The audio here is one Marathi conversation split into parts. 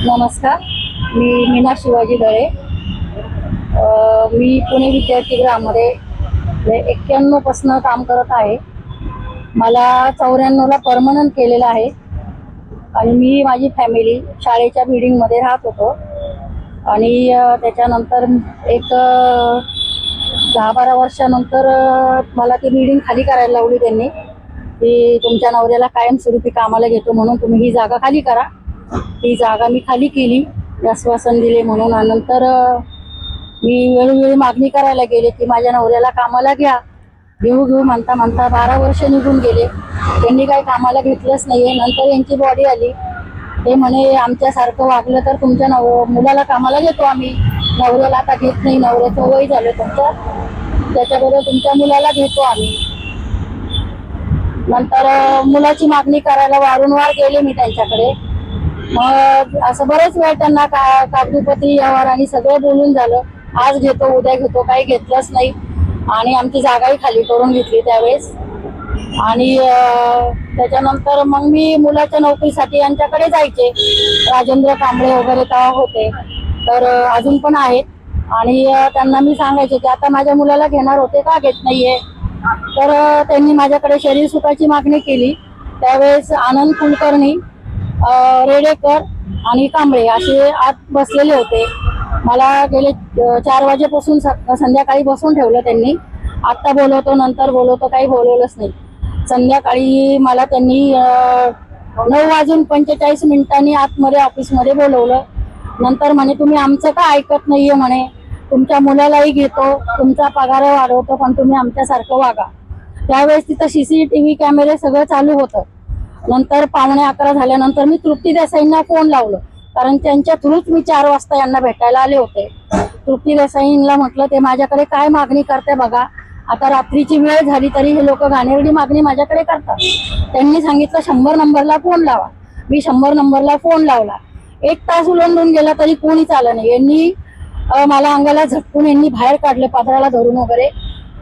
नमस्कार, मी मीना शिवाजी दळे. मी पुणे विद्यार्थीगृहामध्ये 91 पासून काम करत आहे. मला 94ला परमनंट केलेलं आहे आणि मी माझी फॅमिली शाळेच्या बिल्डिंगमध्ये राहत होतो आणि त्याच्यानंतर एक 10-12 वर्षानंतर मला ती बिल्डिंग खाली करायला लावली त्यांनी, की तुमच्या नवऱ्याला कायमस्वरूपी कामाला घेतो म्हणून तुम्ही ही जागा खाली करा. ती जागा मी खाली केली, आश्वासन दिले म्हणून. आणि नंतर मी वेळोवेळी मागणी करायला गेले की माझ्या नवऱ्याला कामाला घेऊ म्हणता 12 वर्ष निघून गेले. त्यांनी काही कामाला घेतलंच नाही. नंतर यांची बॉडी आली, ते म्हणे आमच्यासारखं वागलं तर तुमच्या मुलाला कामाला घेतो आम्ही, नवऱ्याला आता घेत नाही, नवऱ्याचं वय झालं तुमच्या, त्याच्याबरोबर तुमच्या मुलाला घेतो आम्ही. नंतर मुलाची मागणी करायला वारंवार गेले मी त्यांच्याकडे. मग असं बरेच वेळ त्यांना कागदोपत्री यावर आणि सगळं बोलून झालं, आज घेतो उद्या घेतो, काही घेतलंच नाही आणि आमची जागाही खाली करून घेतली त्यावेळेस. आणि त्याच्यानंतर मग मी मुलाच्या नोकरीसाठी यांच्याकडे जायचे. राजेंद्र कांबळे वगैरे तेव्हा होते, तर अजून पण आहेत. आणि त्यांना मी सांगायचे की आता माझ्या मुलाला घेणार होते, का घेत नाहीये. तर त्यांनी माझ्याकडे शरीर सुखाची मागणी केली. त्यावेळेस आनंद कुलकर्णी, रेडेकर आणि कांबळे असे आत बसलेले होते. मला गेले 4 वाजेपासून संध्याकाळी बसून ठेवलं त्यांनी. आत्ता बोलवतो नंतर बोलवतो, काही बोलवलंच नाही. संध्याकाळी मला त्यांनी 9:45 आतमध्ये ऑफिसमध्ये बोलवलं. नंतर म्हणे तुम्ही आमचं का ऐकत नाहीये म्हणे, तुमच्या मुलालाही घेतो, तुमचा पगार वाढवतो, पण तुम्ही आमच्यासारखं वागा. त्यावेळेस तिथं CCTV कॅमेरे सगळं चालू होतं. नंतर 11:15 झाल्यानंतर मी तृप्ती देसाईंना फोन लावलं, कारण त्यांच्या थ्रूच मी 4 वाजता यांना भेटायला आले होते. तृप्ती देसाईंना म्हटलं ते माझ्याकडे काय मागणी करते बघा, आता रात्रीची वेळ झाली तरी हे लोक घाणेरडी मागणी माझ्याकडे करतात. त्यांनी सांगितलं 100 नंबरला फोन लावा. मी 100 नंबरला फोन लावला. 1 तास उलंडून गेला तरी कोणीच आलं नाही. यांनी मला अंगाला झटकून यांनी बाहेर काढले, पदराला धरून वगैरे.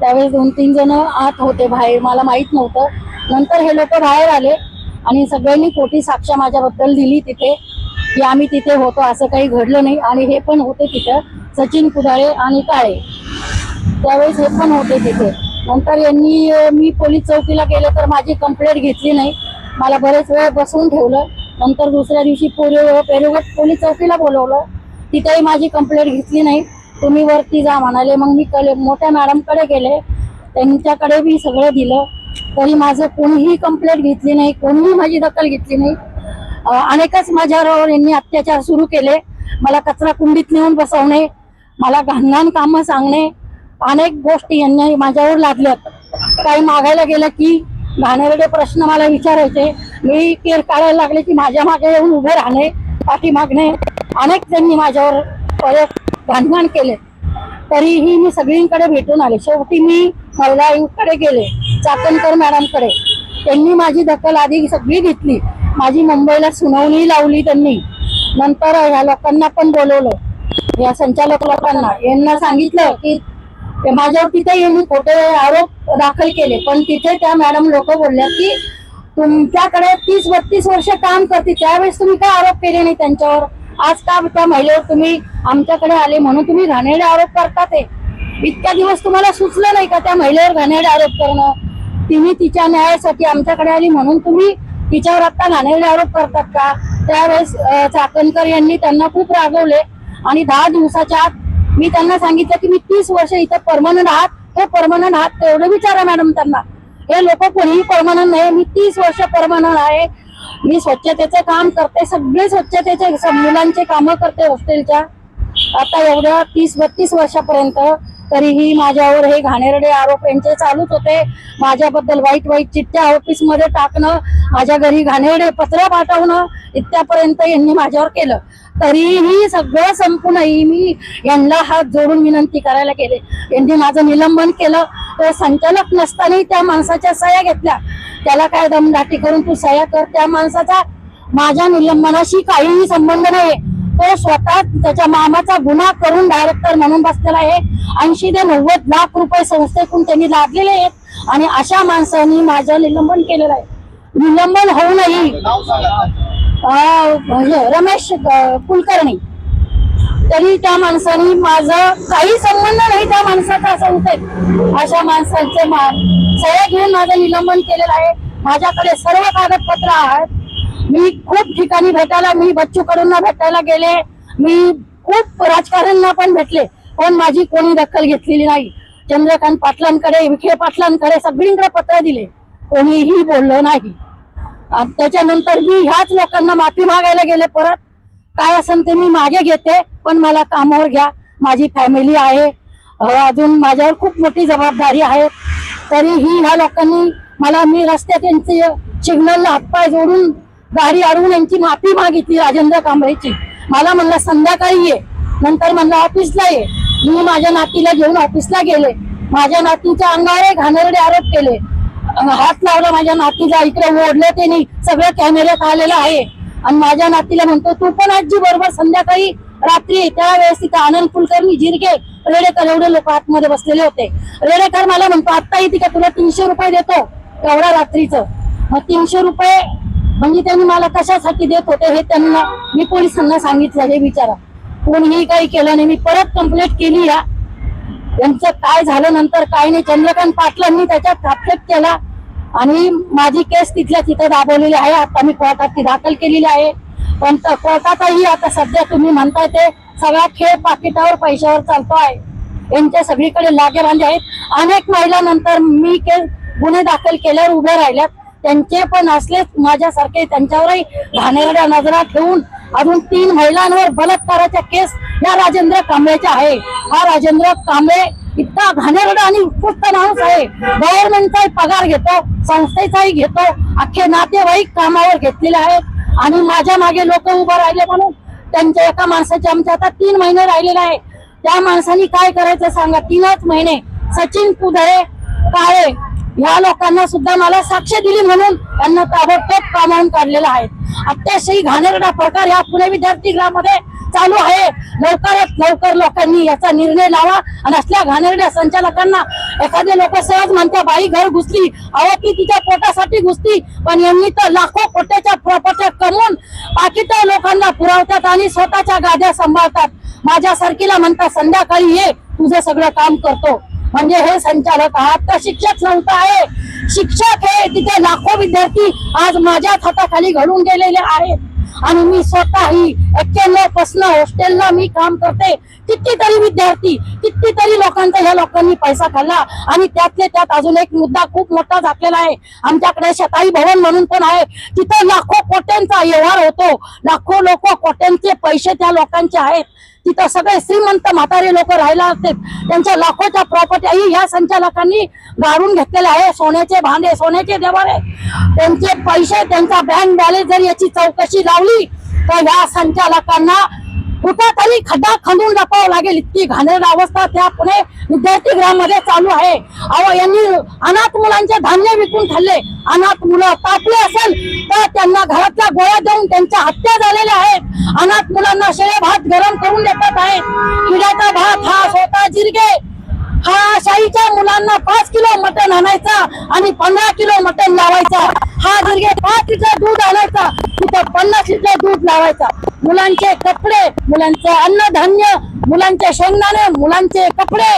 त्यावेळेस 2-3 जण आत होते बाहेर, मला माहित नव्हतं. नंतर हे लोक बाहेर आले आणि सगळ्यांनी खोटी साक्ष माझ्याबद्दल दिली तिथे, की आम्ही तिथे होतो, असं काही घडलं नाही. आणि हे पण होते तिथं, सचिन कुडाळे आणि काळे, त्यावेळेस हे पण होते तिथे. नंतर यांनी मी पोलीस चौकीला गेले तर माझी कंप्लेंट घेतली नाही, मला बरेच वेळ बसवून ठेवलं. नंतर दुसऱ्या दिवशी पेरुगट पोलीस चौकीला बोलवलं, तिथेही माझी कंप्लेंट घेतली नाही. तुम्ही वरती जा म्हणाले. मग मी मोठ्या मॅडमकडे गेले, त्यांच्याकडे बी सगळं दिलं, तरी माझं कोणीही कंप्लेंट घेतली नाही, कोणीही माझी दखल घेतली नाही. अनेकच माझ्यावर यांनी अत्याचार सुरू केले. मला कचरा कुंडीत नेऊन बसवणे, मला घाण कामं सांगणे, अनेक गोष्टी यांनी माझ्यावर लादल्यात. काही मागायला गेलं की घाणेरडे प्रश्न मला विचारायचे, मी केर काढायला लागले की माझ्या मागे येऊन उभे राहणे, पाठी मागणे, अनेक त्यांनी माझ्यावर घाणघाण केले. तरीही मी सगळींकडे भेटून आले. शेवटी मी महिला आयुक्तकडे गेले, चाकणकर मॅडमकडे. त्यांनी माझी दखल आधी सगळी घेतली, माझी मुंबईला सुनावणी लावली त्यांनी. नंतर ह्या लोकांना पण बोलवलं, या संचालक लोकांना, यांना सांगितलं की माझ्यावर तिथे यांनी खोटे आरोप दाखल केले. पण तिथे त्या मॅडम लोक बोलल्या की तुमच्याकडे 30-32 वर्ष काम करते, त्यावेळेस तुम्ही काय आरोप केले नाही त्यांच्यावर, आज का त्या महिलेवर तुम्ही आमच्याकडे आले म्हणून तुम्ही घाणेरडे आरोप करतात. इतक्या दिवस तुम्हाला सुचलं नाही का त्या महिलेवर घाणेरडे आरोप करणं? तिने तिच्या न्यायासाठी आमच्याकडे आली म्हणून तुम्ही तिच्यावर आता घाणेरडे आरोप करतात का? त्यावेळेस चाकणकर यांनी त्यांना खूप रागवले आणि 10 दिवसाच्या आत मी त्यांना सांगितलं की मी 30 वर्ष इथं परमनंट आहात, हे परमनंट आहात तेवढं विचारा मॅडम त्यांना. हे लोक कोणीही परमनंट नाही, मी 30 वर्ष परमनंट आहे. मी स्वच्छतेचं काम करते, सगळे स्वच्छतेचे मुलांचे कामं करते हॉस्टेलच्या, आता एवढ्या 30-32 वर्षापर्यंत. तरीही माझ्यावर हे घाणेरडे आरोप यांचे चालूच होते. माझ्याबद्दल वाईट चिठ्ठ्या ऑफिसमध्ये टाकणं, माझ्या घरी घाणेरडे पत्र पाठवणं, इतक्यापर्यंत यांनी माझ्यावर केलं. तरीही सगळं संपूनही मी यांना हात जोडून विनंती करायला गेले. यांनी माझं निलंबन केलं. तो संचालक नसतानाही त्या माणसाच्या सह्या घेतल्या. त्याला काय दमदाटी करून तू सह्या कर, त्या माणसाचा माझ्या निलंबनाशी काहीही संबंध नाही. तो स्वतः त्याच्या मामाचा गुन्हा करून डायरेक्टर म्हणून बसलेला आहे. 80 ते 90 लाख रुपये संस्थेतून त्यांनी लादलेले आहेत आणि अशा माणसांनी माझं निलंबन केलेलं आहे. निलंबन होऊनही रमेश कुलकर्णी, तरी त्या माणसाने माझं काही संबंध नाही त्या माणसाचा असं होते. अशा माणसांचे सह्या घेऊन माझं निलंबन केलेलं आहे. माझ्याकडे सर्व कागदपत्र आहेत. मी खूप ठिकाणी भेटायला, मी बच्चू कडूंना भेटायला गेले, मी खूप राजकारण्यांना पण भेटले, पण माझी कोणी दखल घेतलेली नाही. चंद्रकांत पाटलांकडे, विखे पाटलांकडे सगळीकडे पत्र दिले, कोणीही बोललं नाही. त्याच्यानंतर मी ह्याच लोकांना माफी मागायला गेले. परत काय असेल ते मी मागे घेते, पण मला कामावर घ्या. माझी फॅमिली आहे, अजून माझ्यावर खूप मोठी जबाबदारी आहे. तरीही ह्या लोकांनी मला, मी रस्त्यात यांचे सिग्नलला हातपाय जोडून गाडी अडवून यांची माफी मागितली राजेंद्र कांबळेची. मला म्हणलं संध्याकाळी ये, नंतर म्हणलं ऑफिसला ये. मी माझ्या नातीला घेऊन ऑफिसला गेले. माझ्या नातीच्या अंगावर घाणेरडे आरोप केले, हात लावला माझ्या नातीला, इकडे ओढले त्यांनी, सगळं कॅमेऱ्यात आलेलं आहे. आणि माझ्या नातीला म्हणतो तू पण आजी बरोबर संध्याकाळी रात्री. त्यावेळेस तिथे आनंद कुलकर्णी, जिरगे, रेडेकर एवढे लोक आतमध्ये बसलेले होते. रेडेकर मला म्हणतो आता येते का, तुला 300 रुपये देतो एवढ्या रात्रीचं. मग 300 रुपये म्हणजे त्यांनी मला कशासाठी देत होते हे त्यांना मी पोलिसांना सांगितलं, हे विचारा. कोणीही काही केलं नाही. मी परत कंप्लेंट केली. यांचं काय झालं नंतर काय नाही. चंद्रकांत पाटलांनी त्याच्यात हस्तक्षेप केला आणि माझी केस तिथल्या तिथं दाबवलेली आहे. आता मी कोर्टात ती दाखल केलेली आहे. पण कोर्टातही आता सध्या तुम्ही म्हणताय ते सगळा खेळ पाकिटावर, पैशावर चालतो आहे. यांच्या सगळीकडे लागे बांधे आहेत. अनेक महिलांनंतर मी केस गुन्हे दाखल केल्यावर उभे राहिल्यात, त्यांचे पण असलेच माझ्यासारखे त्यांच्यावरही घाणेरड्या नजरा ठेवून अजून 3 महिलांवर बलात्काराच्या केस या राजेंद्र कांबळेच्या आहे. हा राजेंद्र कांबळे इतका घाणेरडा आणि उत्कृष्ट माणूस आहे. गव्हर्नमेंटचाही पगार घेतो, संस्थेचाही घेतो, अख्खे नातेवाईक कामावर घेतलेले आहेत. आणि माझ्या मागे लोक उभं राहिले म्हणून त्यांच्या एका माणसाचे आमच्या आता 3 महिने राहिलेले आहे. त्या माणसाने काय करायचं सांगा. 3च महिने सचिन कुदळे, काळे या लोकांना सुद्धा मला साक्ष दिली म्हणून त्यांना ताबडतोब कामावून काढलेलं आहे. अत्याशही घाणेरडा प्रकार या पुणे विद्यार्थी गृहामध्ये चालू आहे. लवकरात लवकर लोकांनी याचा निर्णय लावा आणि असल्या घाणेरड्या संचालकांना, एखादे लोक सहज म्हणतात बाई घर घुसली, अहो ती तिच्या पोटासाठी घुसती, पण यांनी तर लाखो कोट्याच्या प्रॉपर्ट्या कमवून पाकिट लोकांना पुरवतात आणि स्वतःच्या गाद्या सांभाळतात. माझ्यासारखीला म्हणतात संध्याकाळी ये, तुझं सगळं काम करतो. म्हणजे हे संचालक आहात का शिक्षक संस्था आहे? शिक्षक हे तिथे लाखो विद्यार्थी आज माझ्याच हाताखाली घडून गेलेले आहेत. आणि मी स्वतःही 91 पासून हॉस्टेलला मी काम करते. कितीतरी विद्यार्थी, कितीतरी लोकांचा ह्या लोकांनी पैसा खाल्ला. आणि त्यातले त्यात अजून एक मुद्दा खूप मोठा झालेला आहे. आमच्याकडे शताई भवन म्हणून पण आहे, तिथे लाखो कोट्यांचा व्यवहार होतो. लाखो लोक कोट्यांचे पैसे त्या लोकांचे आहेत. तिथं सगळे श्रीमंत म्हातारे लोक राहिला असते, त्यांच्या लाखोच्या प्रॉपर्टी या संचालकांनी गाडून घेतलेल्या आहे. सोन्याचे भांडे, सोन्याचे देवारे, त्यांचे पैसे, त्यांचा बँक बॅलन्स जर याची चौकशी लावली तर या संचालकांना कुठेतरी खड्डा खंदून लपावं लागेल. इतकी घाणेरडी अवस्था त्या पुणे विद्यार्थी गृहामध्ये चालू आहे. अहो यांनी अनाथ मुलांचे धान्य विकून खाल्ले. अनाथ मुलं तापले असेल तर त्यांना घरातल्या गोळ्या देऊन त्यांच्या हत्या झालेल्या आहेत. अनाथ मुलांना शेळे भात गरम करून देतात आहेत. किड्याचा भात हा स्वतः जिरगे हा शाहीच्या मुलांना 5 किलो मटण आणायचा आणि 15 किलो मटण लावायचा. हा जिरगे 5 लिटर दूध आणायचा, तिथं 50 लिटर दूध लावायचा. मुलांचे कपडे, मुलांचं अन्नधान्य, मुलांचे शेंगदाणे, मुलांचे कपडे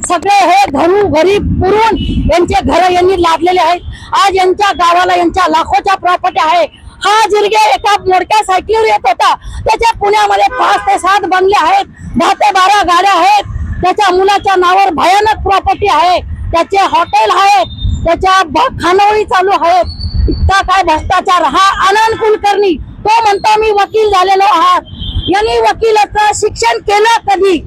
सगळे हे घरी पुरून यांचे घर यांनी लादलेले आहेत. आज यांच्या गावाला यांच्या लाखोच्या प्रॉपर्टी आहे. हा जिरगे एका मोडक्या सायकलीवर येत होता. त्याच्या पुण्यामध्ये 5 ते 7 बंगले आहेत, 10 ते 12 गाड्या आहेत. त्याच्या मुलाच्या नावावर भयानक प्रॉपर्टी आहे, त्याचे हॉटेल आहेत, त्याच्या खानावळी चालू आहेत. इतका काय भ्रष्टाचार. हा आनंद कुलकर्णी तो म्हणतो मी वकील झालेलो आहात. यांनी वकिलाचं शिक्षण केलं कधी?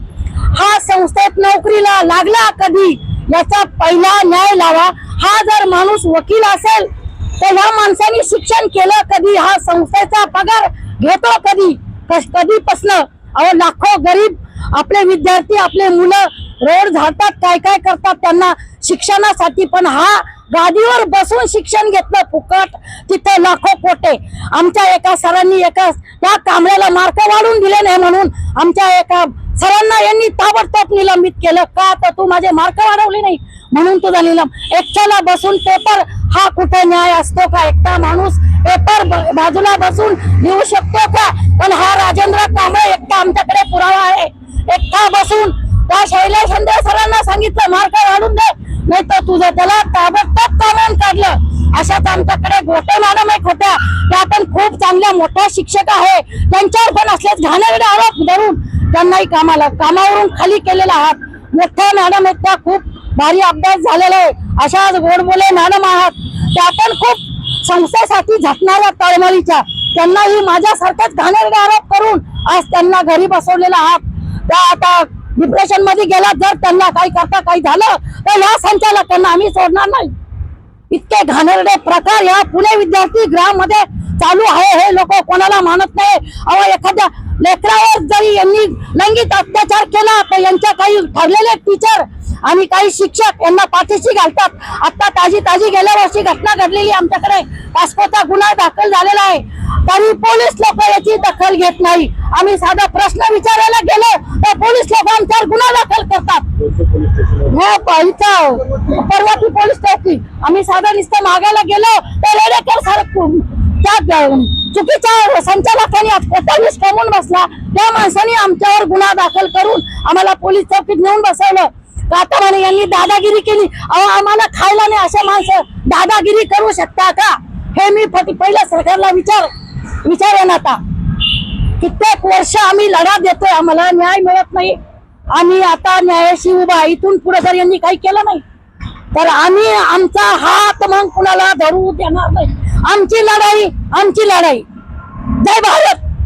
हा संस्थेत नोकरीला लागला कधी? याचा पहिला न्याय लावा. हा जर माणूस वकील असेल तर ह्या माणसाने शिक्षण केलं कधी? हा संस्थेचा पगार घेतो कधी? कधीपासनं? अहो लाखो गरीब आपले विद्यार्थी, आपले मुलं रोड झाडतात, काय काय करतात त्यांना शिक्षणासाठी. पण हा गादीवर बसून शिक्षण घेतलं फुकट. तिथे लाखो कोटे. आमच्या एका सरांनी त्या कांबळ्याला मार्क वाढून दिले नाही म्हणून आमच्या एका सरांना यांनी ताबडतोब निलंबित केलं. का तर तू माझे मार्क वाढवले नाही म्हणून तुझा निलंब. एकट्याला बसून पेपर हा कुठे न्याय असतो का? एकटा माणूस पेपर बाजूला बसून लिहू शकतो का? पण हा राजेंद्र कांबळे एकटा आमच्याकडे पुरावा आहे. एकटा बसून त्या शैलेश शिंदे सरांना सांगितलं मार्क वाढून दे, नाही तर तुझं त्याला ताबडतोब कामावून काढलं. अशाच आमच्याकडे गोटे मॅडम एक होत्या, त्या पण खूप चांगल्या मोठ्या शिक्षक आहे. त्यांच्यावर पण असलेच घाणेरडे आरोप धरून त्यांनाही कामावरून खाली केलेला आहात. मोठ्या मॅडम आहेत, त्या खूप भारी अभ्यास झालेला आहे. अशाच गोडबोले मॅडम आहात, त्या पण खूप संस्थेसाठी झटणाऱ्या तळमळीच्या. त्यांनाही माझ्यासारखेच घाणेरडे आरोप करून आज त्यांना घरी बसवलेला आहात. त्या आता डिप्रेशन मध्ये गेला. जर त्यांना काही करता काही झालं तर या संचालकांना आम्ही सोडणार नाही. इतके घाणेरडे प्रकार या पुणे विद्यार्थी गृहामध्ये चालू आहे. हे लोक कोणाला मानत नाही. अहो, एखाद्या लेकरावर जरी यांनी लैंगिक अत्याचार केला तर यांच्या काही ठरलेले टीचर आणि काही शिक्षक यांना पाठीशी घालतात. आता ताजी गेल्या वर्षी घटना घडलेली आमच्याकडे. पास्पोचा गुन्हा दाखल झालेला आहे, तरी पोलीस लोक याची दखल घेत नाही. आम्ही साधा प्रश्न विचारायला गेलो तर पोलीस लोक आमच्यावर गुन्हा दाखल करतात. पर्वती पोलीस चौकी आम्ही साधा नुसतं मागायला गेलो तर रेडेकर सर त्या चुकीच्या संचालकांनी कोटावीस कमवून बसला. त्या माणसाने आमच्यावर गुन्हा दाखल करून आम्हाला पोलीस चौकीत नेऊन बसवलं. आता म्हणे यांनी दादागिरी केली. अहो, आम्हाला खायला नाही अशा माणसं दादागिरी करू शकता का? हे मी पहिल्या सरकारला विचारेन. आता कित्येक वर्ष आम्ही लढा देतोय, आम्हाला न्याय मिळत नाही. आम्ही आता न्यायाशी उभा. इथून पुढे जर यांनी काही केलं नाही तर आम्ही आमचा हात मग कुणाला धरू देणार नाही. आमची लढाई. जय भारत.